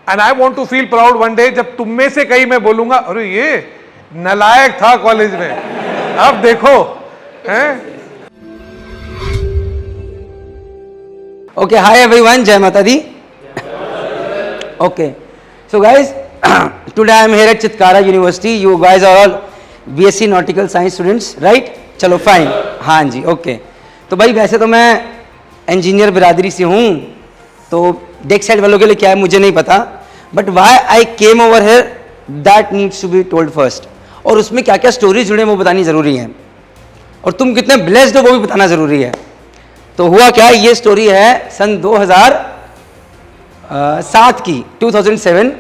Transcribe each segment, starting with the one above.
And I want to feel proud one day जब तुम में से कहीं मैं बोलूंगा अरे ये नालायक था कॉलेज में, अब देखो हैं। Okay, hi everyone, Jai Mata Di. Okay, so guys, today I am here at Chitkara University. You guys are all BSc Nautical Science students, right? चलो fine. हाँ जी, okay. तो भाई वैसे तो मैं इंजीनियर बिरादरी से हूँ, तो डेक साइड वालों के लिए क्या है मुझे नहीं पता, but why I came over here that needs to be told first. और उसमें क्या क्या स्टोरीज जुड़े हैं वो बतानी ज़रूरी है, और तुम कितने ब्लेस्ड हो वो भी बताना ज़रूरी है. तो हुआ क्या, ये स्टोरी है सन 2007 की, 2007.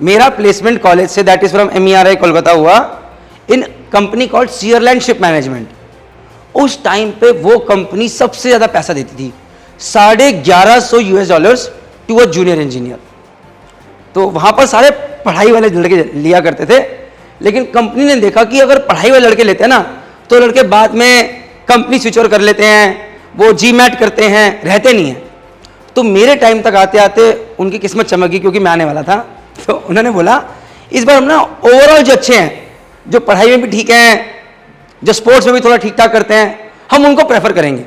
मेरा प्लेसमेंट कॉलेज से, that is from MERI Kolkata, हुआ इन कंपनी कॉल्ड सीयरलैंड शिप मैनेजमेंट. उस टाइम पे वो कंपनी सबसे ज़्यादा पैसा देती थी, $1150 टू अ जूनियर इंजीनियर. तो वहाँ पर सारे पढ़ाई वाले लड़के लिया करते थे, लेकिन कंपनी ने देखा कि अगर पढ़ाई वाले लड़के लेते हैं ना तो लड़के बाद में कंपनी स्विच ओवर कर लेते हैं, वो GMAT करते हैं, रहते नहीं हैं. तो मेरे टाइम तक आते आते उनकी किस्मत चमक गई, क्योंकि मैं आने वाला था. तो उन्होंने बोला इस बार हम ना ओवरऑल जो अच्छे हैं, जो पढ़ाई में भी ठीक हैं, जो स्पोर्ट्स में भी थोड़ा ठीक ठाक करते हैं, हम उनको प्रेफर करेंगे.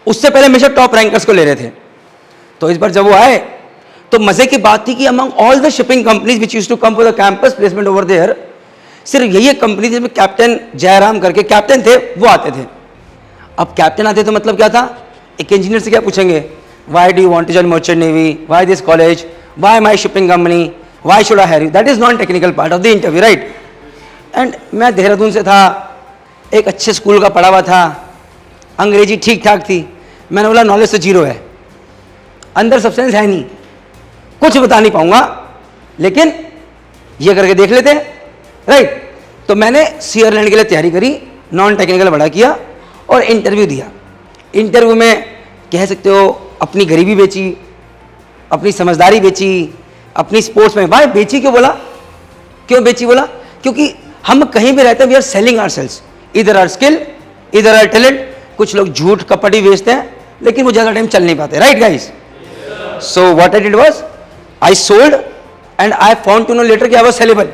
उससे पहले हमेशा टॉप रैंकर्स को ले रहे थे. तो इस बार जब वो आए तो मजे की बात थी कि among all the shipping companies which used to come for the campus placement over there, सिर्फ यही एक कंपनी जिसमें कैप्टन जयराम करके कैप्टन थे, वो आते थे. अब कैप्टन आते तो मतलब क्या था, एक इंजीनियर से क्या पूछेंगे, why do you want to join merchant navy, why this college, why my shipping company, why should I hire you. That is non technical part of the interview, right. And मैं देहरादून से था, एक अच्छे school का पढ़ा हुआ था, अंग्रेजी ठीक ठाक थी. मैंने बोला नॉलेज तो जीरो है, अंदर सब्सटेंस है नहीं, कुछ बता नहीं पाऊंगा, लेकिन ये करके देख लेते हैं, राइट. तो मैंने सीयरलैंड के लिए तैयारी करी, नॉन टेक्निकल बड़ा किया और इंटरव्यू दिया. इंटरव्यू में कह सकते हो अपनी गरीबी बेची, अपनी समझदारी बेची, अपनी स्पोर्ट्स में. भाई बेची क्यों बोला, क्यों बेची बोला, क्योंकि हम कहीं भी रहते हैं, वी आर सेलिंग आवरसेल्व्स, इधर आर स्किल, इधर आर टैलेंट. कुछ लोग झूठ कपट ही बेचते हैं, लेकिन वो ज़्यादा टाइम चल नहीं पाते, right guys. So what I did was I sold and I found to know later कि आई वाज सेलेबल.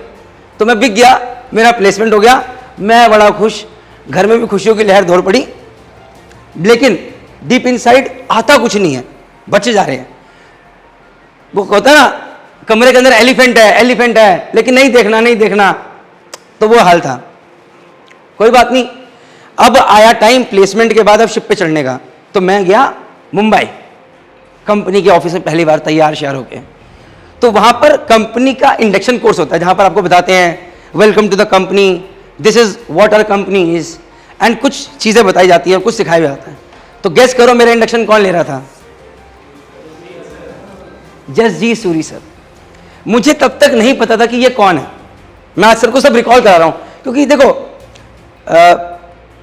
तो मैं बिक गया, मेरा प्लेसमेंट हो गया, मैं बड़ा खुश, घर में भी खुशियों की लहर दौड़ पड़ी. लेकिन डीप इनसाइड आता कुछ नहीं है, बच्चे जा रहे हैं. वो होता ना कमरे के अंदर एलिफेंट है, लेकिन नहीं देखना नहीं देखना, तो वो हाल था. कोई बात नहीं, अब आया टाइम प्लेसमेंट के बाद अब शिप पे चढ़ने का. तो मैं गया मुंबई कंपनी के ऑफिस में पहली बार तैयार श्यार होके. तो वहाँ पर कंपनी का इंडक्शन कोर्स होता है, जहाँ पर आपको बताते हैं welcome to the company, this is what our company is, and कुछ चीज़ें बताई जाती हैं, कुछ सिखाया जाता है. तो गेस करो मेरा इंडक्शन कौन ले रहा था, जसजीत सूरी सर. मुझे तब तक नहीं पता था कि ये कौन है. मैं आज सर को सब रिकॉल करा रहा हूँ, क्योंकि देखो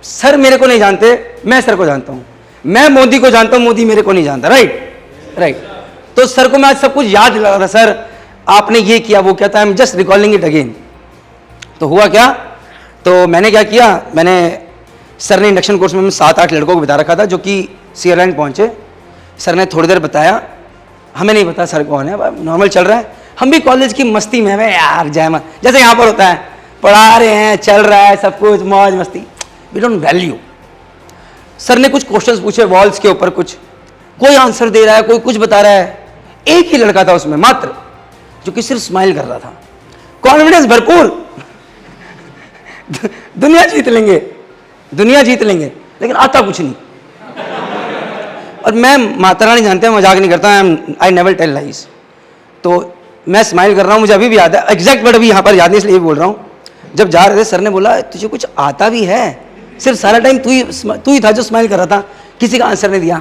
सर मेरे को नहीं जानते, मैं सर को जानता हूँ, मैं मोदी को जानता हूँ, मोदी मेरे को नहीं जानता, राइट. तो सर को मैं आज सब कुछ याद दिला रहा था, सर आपने ये किया वो क्या था, I am just recalling it again. तो हुआ क्या, तो मैंने क्या किया, मैंने सर ने इंडक्शन कोर्स में 7-8 लड़कों को बिता रखा था जो कि सीयरलैंड पहुंचे. सर ने थोड़ी देर बताया, हमें नहीं पता सर कौन है, नॉर्मल चल रहा है, हम भी कॉलेज की मस्ती में है यार, जयमत जैसे यहाँ पर होता है, पढ़ा रहे हैं, चल रहा है सब कुछ, मौज मस्ती, वी डोंट वैल्यू. सर ने कुछ क्वेश्चंस पूछे वॉल्स के ऊपर, कुछ कोई आंसर दे रहा है, कोई कुछ बता रहा है. एक ही लड़का था उसमें मात्र, जो कि सिर्फ स्माइल कर रहा था, कॉन्फिडेंस भरपूर, दुनिया जीत लेंगे, दुनिया जीत लेंगे, लेकिन आता कुछ नहीं. और मैं माता रानी जानते हैं मजाक नहीं करता, आई नेवर टेल लाइज. तो मैं स्माइल कर रहा हूँ, मुझे अभी भी याद है, एग्जैक्ट वर्ड अभी यहाँ पर याद नहीं इसलिए बोल रहा हूँ. जब जा रहे थे सर ने बोला तुझे कुछ आता भी है, सिर्फ सारा टाइम तू ही था जो स्माइल कर रहा था, किसी का आंसर नहीं दिया.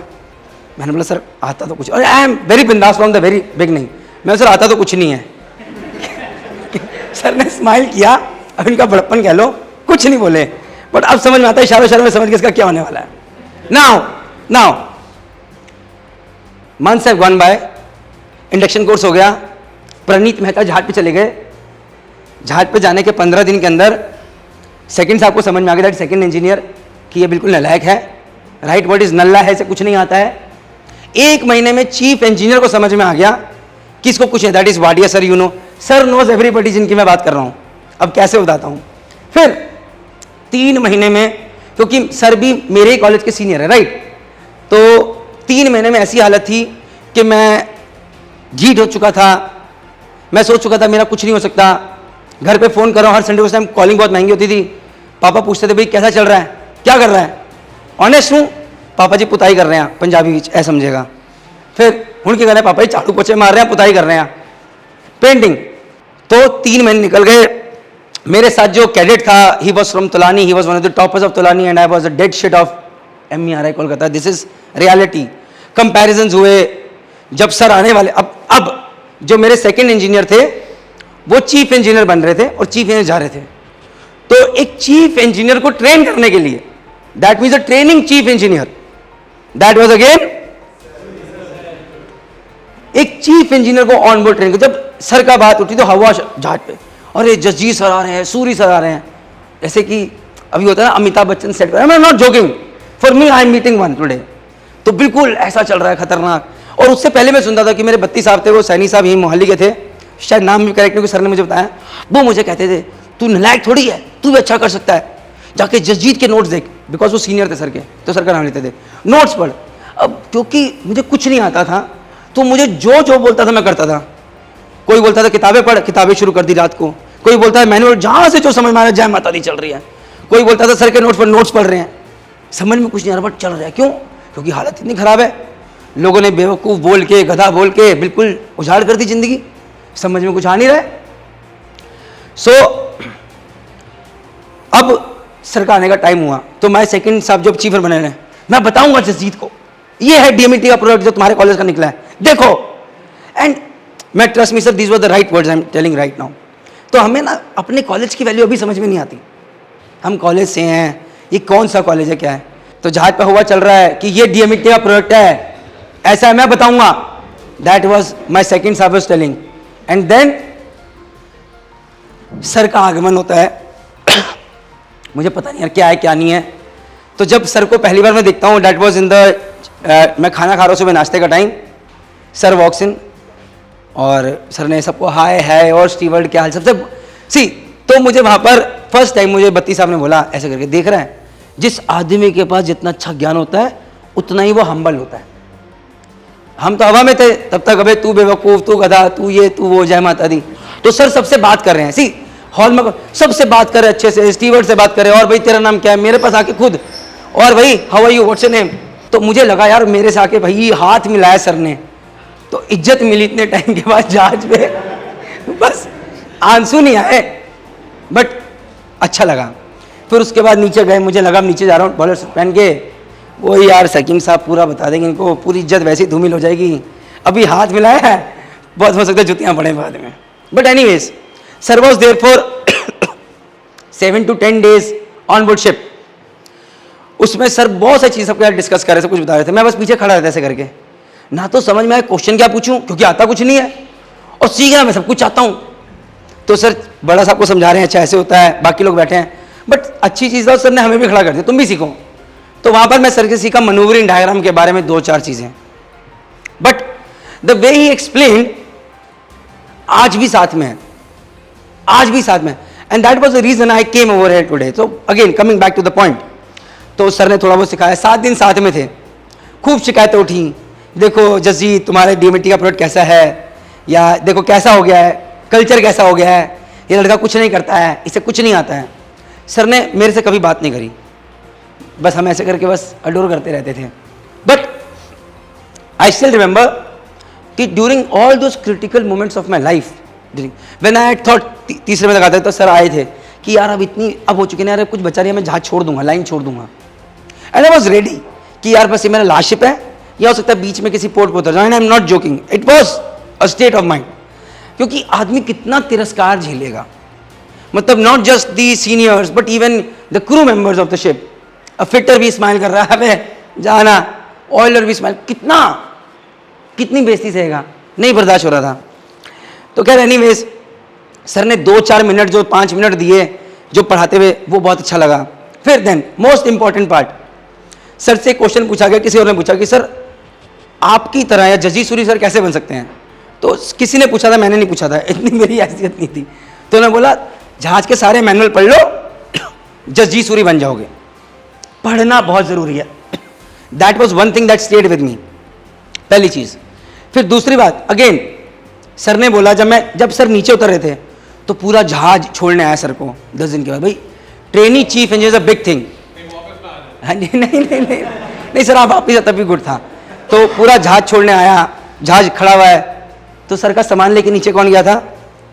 मैंने बोला सर आता तो कुछ, और आई एम वेरी बिंदास फ्रॉम द वेरी बिगनिंग. मैं सर आता तो कुछ नहीं है. सर ने स्माइल किया, अब इनका बड़प्पन कह लो, कुछ नहीं बोले, बट अब समझ में आता है, इशारों में समझ के इसका क्या होने वाला है. Now months have gone by, induction course हो गया, प्रणीत मेहता जहाज पे चले गए. जहाज पे जाने के 15 दिन के अंदर सेकंड साहब को समझ में आ गया दैट सेकंड इंजीनियर कि ये बिल्कुल नालायक है, राइट. व्हाट इज नल्ला है से कुछ नहीं आता है. 1 महीने में चीफ इंजीनियर को समझ में आ गया किसको कुछ है, that is Wadia sir, you know, sir knows everybody जिनकी मैं बात कर रहा हूँ। अब कैसे बताता हूँ। फिर 3 महीने में, क्योंकि सर भी मेरे ही कॉलेज के सीनियर है, राइट, तो 3 महीने में ऐसी हालत थी कि मैं जीत हो चुका था। मैं सोच चुका था मेरा कुछ नहीं हो सकता। घर पे फ़ोन करो हर संडे, उस टाइम कॉलिंग बहुत महंगी होती थी। पापा पूछते थे भाई कैसा चल रहा है, क्या कर रहा है। ऑनेस्ट हूँ, पापा जी पुताई कर रहे हैं, पंजाबी में ऐसा समझेगा। फिर उनके घर पापा जी झाड़ू पोछे मार रहे हैं, पुताई कर रहे हैं, पेंटिंग। तो 3 महीने निकल गए। मेरे साथ जो कैडेट था, he was from Tulane, he was one of the toppers of Tulane and I was a dead shit of MERI Kolkata. This is reality. Comparisons हुए जब सर आने वाले। अब जो मेरे सेकंड इंजीनियर थे वो चीफ इंजीनियर बन रहे थे और चीफ इंजीनियर जा रहे थे। तो एक चीफ इंजीनियर को ट्रेन करने के लिए, that means a training chief engineer, that was again एक चीफ इंजीनियर को ऑन बोर्ड ट्रेन कर। जब सर का बात उठी तो हवा जहाज पे, अरे जसजीत सर आ रहे हैं, सूरी सर आ रहे हैं, जैसे कि अभी होता है ना अमिताभ बच्चन सेट पर। I am not joking, for me I am meeting one today. तो बिल्कुल ऐसा चल रहा है खतरनाक। और उससे पहले मैं सुनता था कि मेरे 32 साहब थे, वो सैनी साहब यही मोहाली के थे, शायद नाम भी करेक्ट नहीं, सर ने मुझे बताया। वो मुझे कहते थे तू नालायक थोड़ी है, तू भी अच्छा कर सकता है, जाके जसजीत के नोट्स देख, बिकॉज वो सीनियर थे सर के, तो सर का नाम लेते थे, नोट्स पढ़। अब क्योंकि मुझे कुछ नहीं आता था तो मुझे जो जो बोलता था मैं करता था। कोई बोलता था किताबें पढ़, किताबें शुरू कर दी रात को। कोई बोलता है मैनुअल जहाँ से जो समझ में आ रहा है, जय माता दी चल रही है। कोई बोलता था सर के नोट्स पर नोट्स पढ़ रहे हैं, समझ में कुछ नहीं आ रहा बट चल रहा है। क्यों? क्योंकि हालत इतनी खराब है, लोगों ने बेवकूफ़ बोल के, गधा बोल के बिल्कुल उजाड़ कर दी जिंदगी, समझ में कुछ आ नहीं रहा है। सो अब सर का आने का टाइम हुआ तो मैं सेकंड साहब जब चीफ बने रहे, मैं बताऊंगा जसजीत को ये है DMT का प्रोडक्ट जो तुम्हारे कॉलेज का निकला है, देखो। एंड मैं trust me sir, this was the right words I am telling right now. तो हमें ना अपने कॉलेज की वैल्यू अभी समझ में नहीं आती। हम कॉलेज से हैं, ये कौन सा कॉलेज है, क्या है। तो जहाज पे हुआ चल रहा है कि ये DMT का प्रोडक्ट है, ऐसा है, मैं बताऊंगा। दैट वाज माय सेकंड साहब was telling. And then sir का आगमन होता है। मुझे पता नहीं यार क्या है क्या नहीं है। तो जब सर को पहली बार मैं देखता हूँ, दैट वाज इन द मैं खाना खा रहा हूँ सुबह नाश्ते का टाइम, सर वॉक्स इन और सर ने सबको हाय है और स्टीवर्ड क्या हाल, सबसे सी। तो मुझे वहाँ पर फर्स्ट टाइम मुझे 32 साहब ने बोला ऐसे करके, देख रहा है जिस आदमी के पास जितना अच्छा ज्ञान होता है उतना ही वो हम्बल होता है। हम तो हवा में थे तब तक, अबे तू बेवकूफ़, तू गधा, तू ये तू वो, जय माता दी। तो सर सबसे बात कर रहे हैं, सी हॉल में सबसे बात कर रहे अच्छे से, स्टीवर्ड से बात कर रहे हैं, और भाई तेरा नाम क्या है, मेरे पास आके खुद, और भाई how are you, what's your name. तो मुझे लगा यार मेरे से आके भाई हाथ मिलाया सर ने, तो इज्जत मिली इतने टाइम के बाद जहाज पे। बस आंसू नहीं आए बट अच्छा लगा। फिर उसके बाद नीचे गए, मुझे लगा नीचे जा रहा हूँ बॉलर पहन के, वो यार सकीम साहब पूरा बता देंगे इनको, पूरी इज्जत वैसे ही धूमिल हो जाएगी। अभी हाथ मिलाया है, बहुत हो सकता है जुतियाँ पड़े बाद में। But anyways sir was there for 7 to 10 days on board ship. उसमें सर बहुत सारी चीज़ सबके साथ डिस्कस कर रहे थे, कुछ बता रहे थे, मैं बस पीछे खड़ा रहता ऐसे करके, ना तो समझ में आया क्वेश्चन क्या पूछूं क्योंकि आता कुछ नहीं है, और सीखना मैं सब कुछ चाहता हूँ। तो सर बड़ा साहब को समझा रहे हैं अच्छा ऐसे होता है, बाकी लोग बैठे हैं, बट अच्छी चीज़ था सर ने हमें भी खड़ा कर दिया, तुम भी सीखो। तो वहाँ पर मैं सर से सीखा मनूवरिंग डायग्राम के बारे में 2-4 चीज़ें, बट द वे ही एक्सप्लेन आज भी साथ में है, आज भी साथ में, and that was the reason I came over here today. So again coming back to the point, तो सर ने थोड़ा बहुत सिखाया, 7 दिन साथ में थे, खूब शिकायतें उठी, देखो जसजीत तुम्हारे DMT का प्रोडक्ट कैसा है, या देखो कैसा हो गया है, कल्चर कैसा हो गया है, ये लड़का कुछ नहीं करता है, इसे कुछ नहीं आता है। सर ने मेरे से कभी बात नहीं करी, बस हम ऐसे करके बस अडोर करते रहते थे। बट आई स्टिल रिमेंबर कि during all those critical moments of my life, when I thought, तीसरे में लगाते तो सर आए थे कि यार अब इतनी अब हो चुकी है यार, कुछ बचा नहीं है, मैं जहाज छोड़ दूंगा, लाइन छोड़ दूंगा। एंड आई वॉज रेडी कि यार बस ये मेरा लास्ट शिप है, या हो सकता है बीच में किसी पोर्ट पर उतर जाए। I am not joking, it was a state of mind. क्योंकि आदमी कितना तिरस्कार झेलेगा, मतलब not just the seniors but even the crew members of the ship. Fitter भी स्माइल कर रहा है जाना, ऑयलर भी स्माइल, कितनी बेइज्जती सहेगा, नहीं बर्दाश्त हो रहा था। तो खैर एनीवेज सर ने 2-4 मिनट जो 5 मिनट दिए जो पढ़ाते हुए, वो बहुत अच्छा लगा। फिर then most important part, sir से क्वेश्चन पूछा गया, किसी और ने पूछा कि सर आपकी तरह या जसजीत सूरी सर कैसे बन सकते हैं। तो किसी ने पूछा था, मैंने नहीं पूछा था, इतनी मेरी हैसियत नहीं थी। तो उन्होंने बोला जहाज के सारे मैनुअल पढ़ लो, जस्ट जी सूरी बन जाओगे। पढ़ना बहुत ज़रूरी है। That was one thing that stayed with me, पहली चीज़। फिर दूसरी बात, अगेन सर ने बोला, जब सर नीचे उतर रहे थे तो पूरा जहाज छोड़ने आया सर को 10 दिन के बाद, भाई trainee chief engineer a big thing. हाँ जी, नहीं सर, आप वापिस तब भी गुड था। तो पूरा जहाज छोड़ने आया, जहाज खड़ा हुआ है, तो सर का सामान लेके नीचे कौन गया था?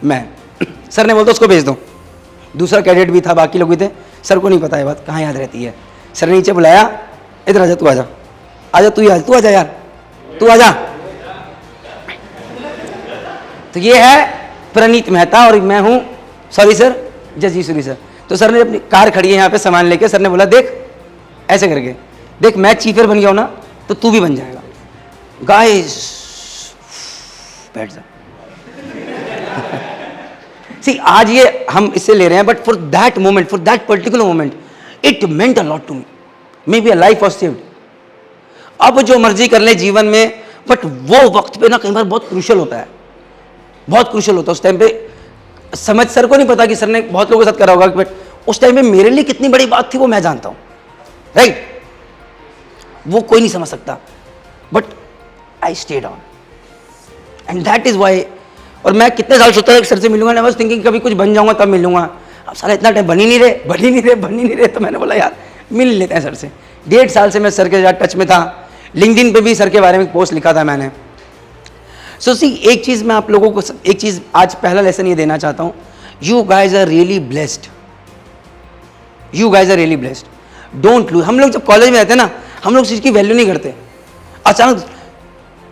मैं। सर ने बोला उसको भेज दो। दूसरा कैडेट भी था, बाकी लोग भी थे, सर को नहीं पता है बात, कहाँ याद रहती है। सर ने नीचे बुलाया, इधर आजा, तू आजा, आजा तू आजा यार, तू आजा। तो ये है प्रणीत मेहता और मैं हूँ, सॉरी सर, जजी सूरी सर। तो सर ने अपनी कार खड़ी है यहाँ पे सामान लेके, सर ने बोला देख ऐसे करके, देख मैं चीफर बन गया हूँ ना, तो तू भी बन जाएगा। गाइस बैठ जा। सी आज ये हम इससे ले रहे हैं, but for that moment, for that particular moment, it meant a lot to me. Maybe a life was saved. अब जो मर्जी कर ले जीवन में, बट वो वक्त पे ना कई बार बहुत क्रूशल होता है, बहुत क्रूशल होता है। उस टाइम पे समझ सर को नहीं पता कि सर ने बहुत लोगों के साथ करा होगा, बट उस टाइम पे मेरे लिए कितनी बड़ी बात थी वो मैं जानता हूं, राइट? वो कोई नहीं समझ सकता, but I stayed on and that is why. और मैं कितने साल सोचता था सर से मिलूंगा, आई वाज थिंकिंग कभी कुछ बन जाऊंगा तब मिलूंगा। अब सारा इतना टाइम बन ही नहीं रहे, तो मैंने बोला यार मिल लेते हैं सर से। 1.5 साल से मैं सर के साथ टच में था। लिंक्डइन पे भी सर के बारे में पोस्ट लिखा था मैंने। सो सी, एक चीज़ मैं आप लोगों को, एक चीज़ आज पहला लेसन ये देना चाहता हूँ, you guys are really blessed, you guys are really blessed. Don't lose. हम लोग जब कॉलेज में रहते हैं ना, हम लोग चीज़ की वैल्यू नहीं करते। अचानक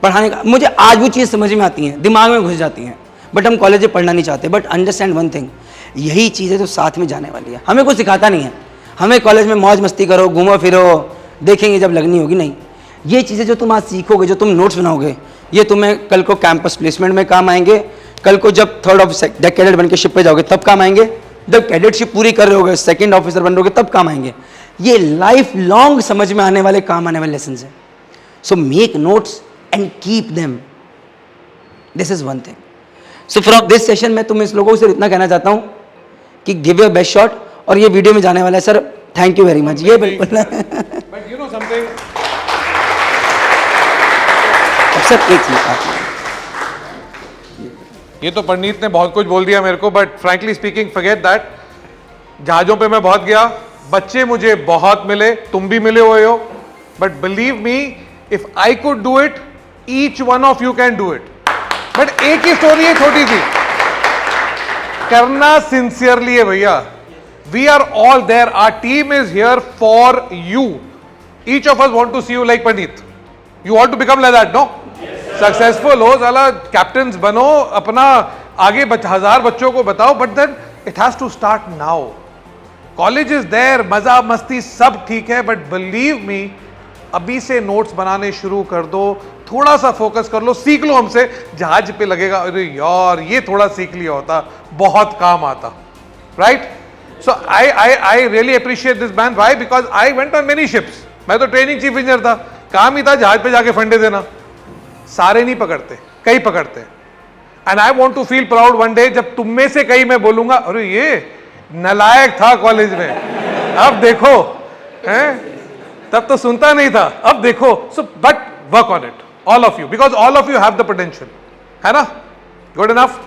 पढ़ाने का, मुझे आज वो चीज़ समझ में आती हैं, दिमाग में घुस जाती हैं, बट हम कॉलेज में पढ़ना नहीं चाहते। बट अंडरस्टैंड वन थिंग, यही चीज़ है जो साथ में जाने वाली है। हमें कुछ सिखाता नहीं है, हमें कॉलेज में मौज मस्ती करो, घूमो फिरो, देखेंगे जब लगनी होगी, नहीं। ये चीज़ें जो तुम आज सीखोगे, जो तुम नोट्स बनाओगे, ये तुम्हें कल को कैंपस प्लेसमेंट में काम आएंगे, कल को जब 3rd ऑफिसर कैडेट बन के शिप पे जाओगे तब काम आएंगे, जब कैडेटशिप पूरी कर रहे होगे 2nd ऑफिसर बन रहोगे तब काम आएंगे। ये लाइफ लॉन्ग समझ में आने वाले, काम आने वाले लेसन हैं। So make notes and keep them, this is one thing. So from this session मैं तुम इस लोगों से इतना कहना चाहता हूँ कि गिव योर बेस्ट शॉट। और ये वीडियो में जाने वाला है sir, thank you very much. ये बिल्कुल but you know something, sir एक चीज, ये तो पंडित ने बहुत कुछ बोल दिया मेरे को, but frankly speaking forget that. जहाजों पे मैं बहुत गया, बच्चे मुझे बहुत मिले, तुम भी मिले हुए हो, but believe me, if I could do it, each one of you can do it. But एक ही स्टोरी है छोटी सी, करना सिंसियरली है भैया। We are all there, our team is here for you. Each of us want to see you like Pandit. You want to become like that, no? Successful हो, साला captains बनो, अपना आगे 1000 बच्चों को बताओ, but then it has to start now. College is there, मजा मस्ती सब ठीक है, बट बिलीव मी, अभी से नोट्स बनाने शुरू कर दो, थोड़ा सा फोकस कर लो, सीख लो हमसे। जहाज पे लगेगा, अरे यार ये थोड़ा सीख लिया होता, बहुत काम आता, right? So I really appreciate this man. Why? Because I went on many ships. मैं तो ट्रेनिंग चीफ इंजीनियर था, काम ही था जहाज पे जाके फंडे देना। सारे नहीं पकड़ते, कई पकड़ते। And I want to feel proud one day, जब तुम में से कई मैं बोलूंगा, अरे ये नालायक था कॉलेज में, अब देखो, हैं? तब तो सुनता नहीं था, अब देखो। So but work on it, all of you, because all of you have the potential, है ना? Good enough.